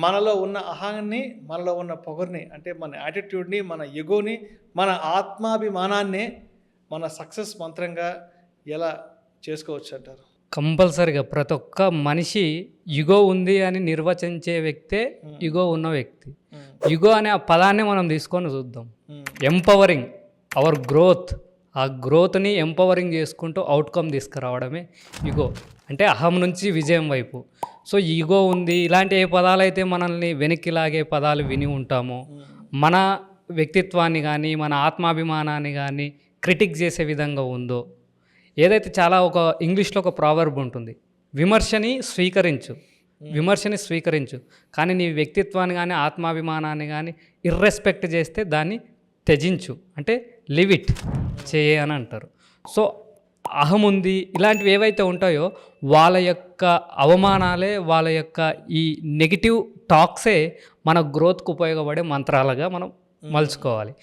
మనలో ఉన్న అహాన్ని, మనలో ఉన్న పొగరుని, అంటే మన యాటిట్యూడ్ని, మన ఎగోని, మన ఆత్మాభిమానాన్ని మన సక్సెస్ మంత్రంగా ఎలా చేసుకోవచ్చు అంటారు? కంపల్సరీగా ప్రతి ఒక్క మనిషి ఇగో ఉంది అని నిర్వచించే వ్యక్తే ఇగో ఉన్న వ్యక్తి. ఇగో అనే ఆ పదాన్ని మనం తీసుకొని చూద్దాం. ఎంపవరింగ్ అవర్ గ్రోత్, ఆ గ్రోత్ని ఎంపవరింగ్ చేసుకుంటూ అవుట్కమ్ తీసుకురావడమే ఇగో. అంటే అహం నుంచి విజయం వైపు. సో ఈగో ఉంది, ఇలాంటి ఏ పదాలు అయితే మనల్ని వెనక్కి లాగే పదాలు విని ఉంటామో, మన వ్యక్తిత్వాన్ని కానీ మన ఆత్మాభిమానాన్ని కానీ క్రిటిక్ చేసే విధంగా ఉందో, ఏదైతే చాలా ఒక ఇంగ్లీష్లో ఒక ప్రావర్బ్ ఉంటుంది, విమర్శని స్వీకరించు కానీ నీ వ్యక్తిత్వాన్ని కానీ ఆత్మాభిమానాన్ని కానీ ఇర్రెస్పెక్ట్ చేస్తే దాన్ని త్యజించు, అంటే లివ్ ఇట్ చేయ అని అంటారు. సో అహం ఉంది, ఇలాంటివి ఏవైతే ఉంటాయో వాళ్ళ యొక్క అవమానాలే, వాళ్ళ యొక్క ఈ నెగిటివ్ టాక్సే మన గ్రోత్కు ఉపయోగపడే మంత్రాలుగా మనం మలుచుకోవాలి.